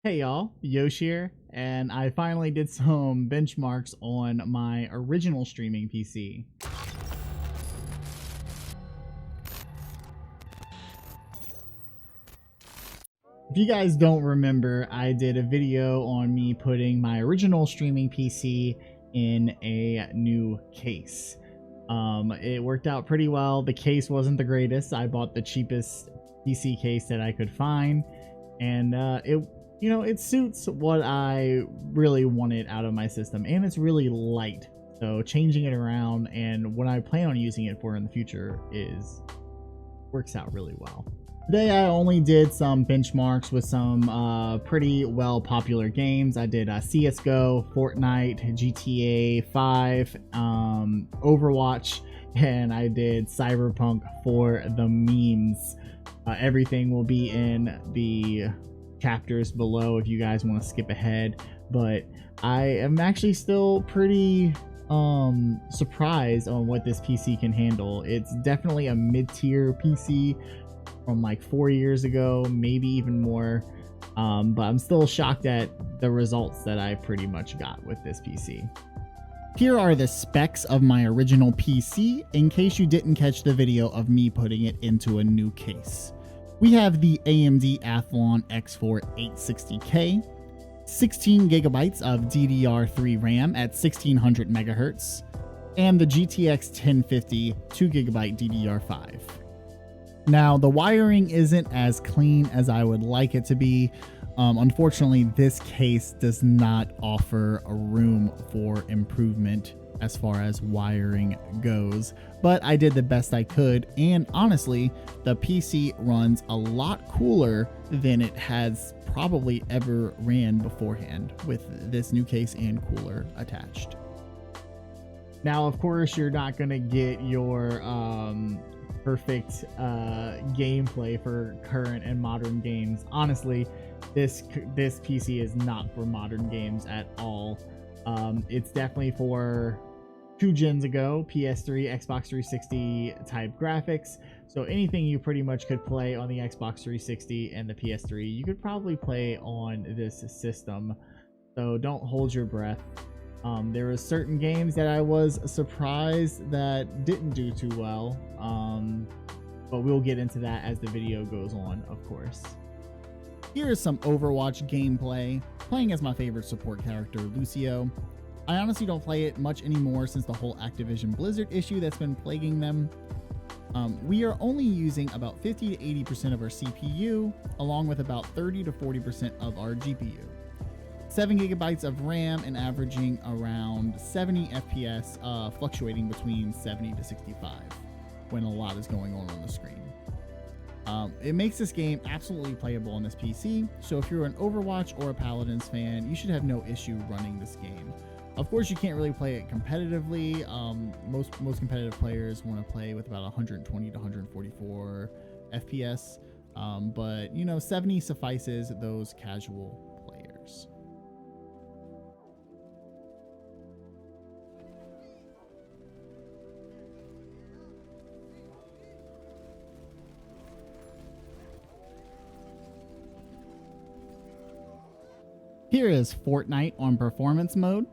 Hey y'all, Yosh here, and I finally did some benchmarks on my original streaming PC. If you guys don't remember, I did a video on me putting my original streaming PC in a new case. It worked out pretty well. The case wasn't the greatest. I bought the cheapest PC case that I could find, and it suits what I really wanted out of my system, and it's really light. So changing it around and what I plan on using it for in the future works out really well. Today I only did some benchmarks with some pretty well popular games. I did CSGO, Fortnite, GTA 5, Overwatch, and I did Cyberpunk for the memes. Everything will be in the chapters below if you guys want to skip ahead, but I am actually still pretty surprised on what this PC can handle. It's definitely a mid-tier PC from like 4 years ago, maybe even more, but I'm still shocked at the results that I pretty much got with this PC. Here are the specs of my original PC in case you didn't catch the video of me putting it into a new case. We have the AMD Athlon X4 860K, 16 gigabytes of DDR3 RAM at 1600 megahertz, and the GTX 1050 2GB DDR5. Now, the wiring isn't as clean as I would like it to be. Unfortunately, this case does not offer a room for improvement as far as wiring goes, but I did the best I could, and honestly, the PC runs a lot cooler than it has probably ever ran beforehand with this new case and cooler attached. Now, of course, you're not going to get your perfect gameplay for current and modern games. Honestly, this PC is not for modern games at all. It's definitely for 2 gens ago, PS3, Xbox 360 type graphics. So anything you pretty much could play on the Xbox 360 and the PS3, you could probably play on this system. So don't hold your breath. There were certain games that I was surprised that didn't do too well, but we'll get into that as the video goes on, of course. Here is some Overwatch gameplay, playing as my favorite support character, Lucio. I honestly don't play it much anymore since the whole Activision Blizzard issue that's been plaguing them. We are only using about 50 to 80% of our CPU, along with about 30 to 40% of our GPU. 7 gigabytes of RAM and averaging around 70 FPS, fluctuating between 70 to 65 when a lot is going on the screen. It makes this game absolutely playable on this PC, so if you're an Overwatch or a Paladins fan, you should have no issue running this game. Of course, you can't really play it competitively. Most competitive players want to play with about 120 to 144 FPS, but 70 suffices those casual players. Here is Fortnite on performance mode.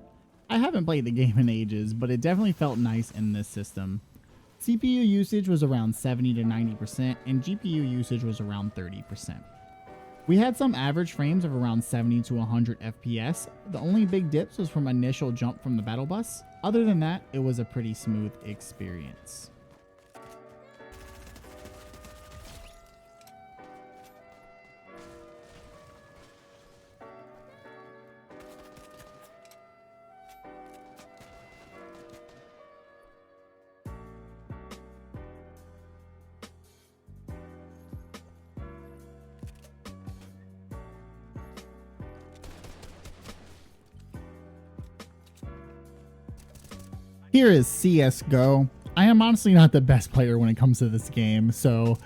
I haven't played the game in ages, but it definitely felt nice in this system. CPU usage was around 70 to 90%, and GPU usage was around 30%. We had some average frames of around 70 to 100 FPS. The only big dips was from initial jump from the battle bus. Other than that, it was a pretty smooth experience. Here is CSGO. I am honestly not the best player when it comes to this game, so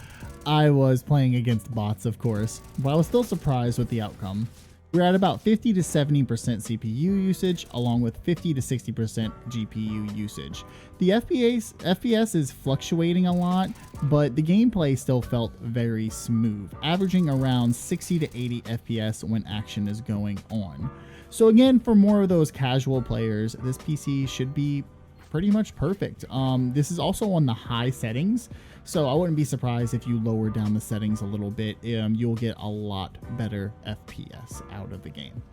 I was playing against bots, of course, but I was still surprised with the outcome. We're at about 50 to 70% CPU usage, along with 50 to 60% GPU usage. The FPS is fluctuating a lot, but the gameplay still felt very smooth, averaging around 60 to 80 FPS when action is going on. So again, for more of those casual players, this PC should be pretty much perfect. This is also on the high settings, so I wouldn't be surprised if you lower down the settings a little bit. You'll get a lot better FPS out of the game.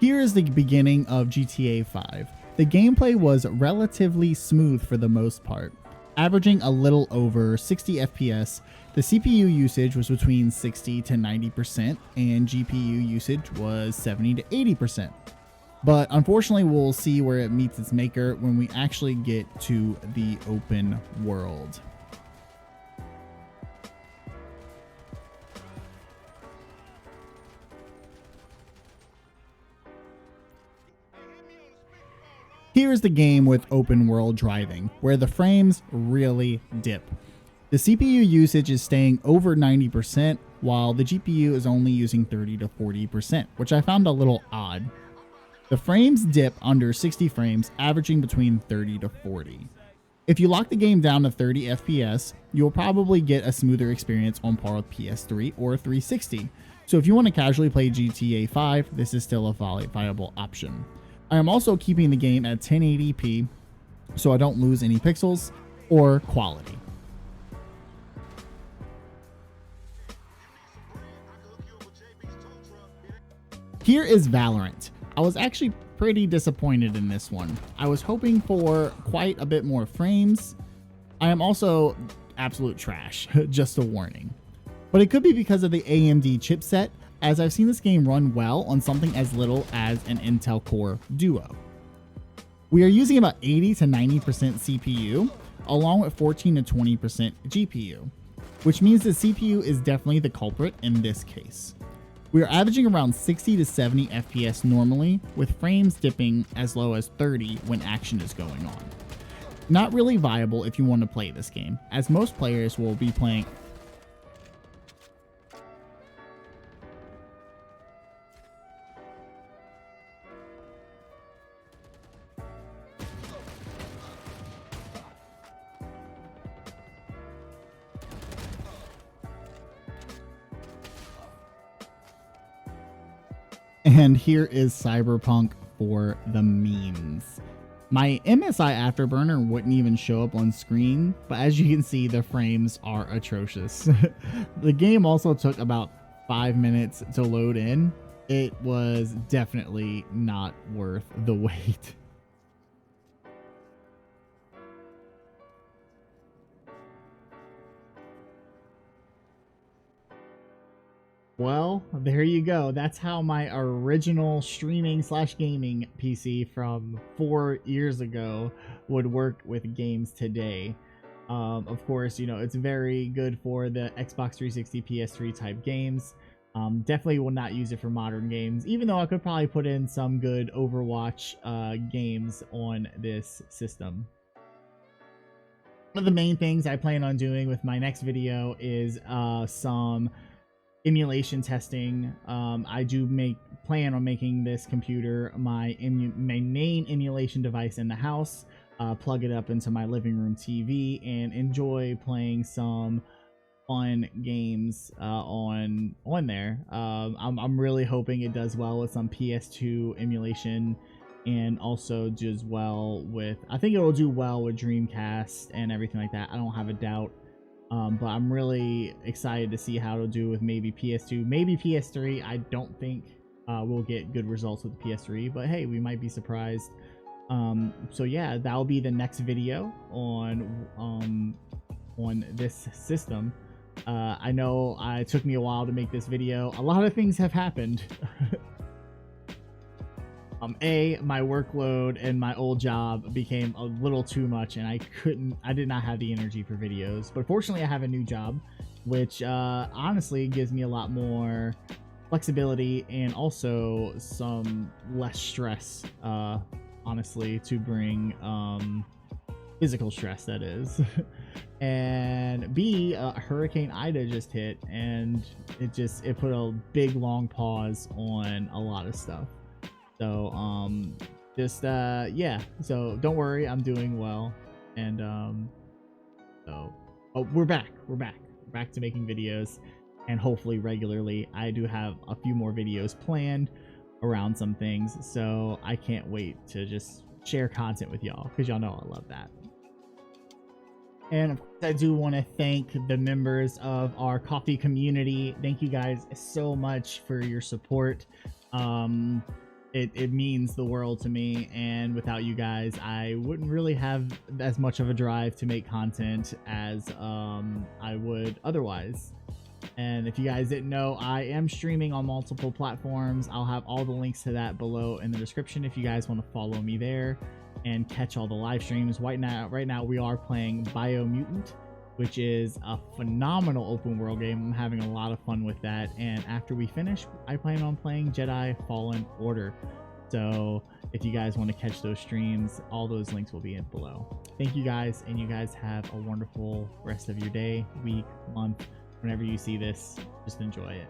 Here is the beginning of GTA 5. The gameplay was relatively smooth for the most part, averaging a little over 60 FPS. The CPU usage was between 60 to 90%, and GPU usage was 70 to 80%. But unfortunately, we'll see where it meets its maker when we actually get to the open world. Here's the game with open world driving, where the frames really dip. The CPU usage is staying over 90%, while the GPU is only using 30 to 40%, which I found a little odd. The frames dip under 60 frames, averaging between 30 to 40. If you lock the game down to 30 FPS, you'll probably get a smoother experience on par with PS3 or 360. So if you want to casually play GTA 5, this is still a viable option. I am also keeping the game at 1080p so I don't lose any pixels or quality. Here is Valorant. I was actually pretty disappointed in this one. I was hoping for quite a bit more frames. I am also absolute trash, just a warning. But it could be because of the AMD chipset, as I've seen this game run well on something as little as an Intel Core Duo. We are using about 80 to 90% CPU, along with 14 to 20% GPU, which means the CPU is definitely the culprit in this case. We are averaging around 60 to 70 FPS normally, with frames dipping as low as 30 when action is going on. Not really viable if you want to play this game, as most players will be playing And here is Cyberpunk for the memes. My MSI Afterburner wouldn't even show up on screen, but as you can see, the frames are atrocious. The game also took about 5 minutes to load in. It was definitely not worth the wait. Well, there you go. That's how my original streaming slash gaming PC from 4 years ago would work with games today. Of course, you know, it's very good for the Xbox 360, PS3 type games. Definitely will not use it for modern games, even though I could probably put in some good Overwatch games on this system. One of the main things I plan on doing with my next video is some emulation testing. I do plan on making this computer my main emulation device in the house, plug it up into my living room TV, and enjoy playing some fun games on there. I'm really hoping it does well with some PS2 emulation, and also does well with, I think it will do well with Dreamcast and everything like that. I don't have a doubt. But I'm really excited to see how it'll do with maybe PS2, maybe PS3. I don't think we'll get good results with the PS3, but hey, we might be surprised. So yeah, that'll be the next video on this system. I know it took me a while to make this video. A lot of things have happened. My workload and my old job became a little too much, and I did not have the energy for videos. But fortunately, I have a new job, which honestly gives me a lot more flexibility and also some less stress, honestly, to bring physical stress, that is. And B, Hurricane Ida just hit, and it put a big long pause on a lot of stuff. So yeah, so don't worry, I'm doing well. And so we're back to making videos, and hopefully regularly. I do have a few more videos planned around some things, so I can't wait to just share content with y'all, because y'all know I love that. And of course, I do want to thank the members of our coffee community. Thank you guys so much for your support. It means the world to me, and without you guys, I wouldn't really have as much of a drive to make content as I would otherwise. And if you guys didn't know, I am streaming on multiple platforms. I'll have all the links to that below in the description if you guys want to follow me there and catch all the live streams. Right now we are playing Biomutant, which is a phenomenal open world game. I'm having a lot of fun with that, and after we finish, I plan on playing Jedi Fallen Order. So if you guys want to catch those streams, all those links will be in below. Thank you guys, and you guys have a wonderful rest of your day, week, month. Whenever you see this, just enjoy it.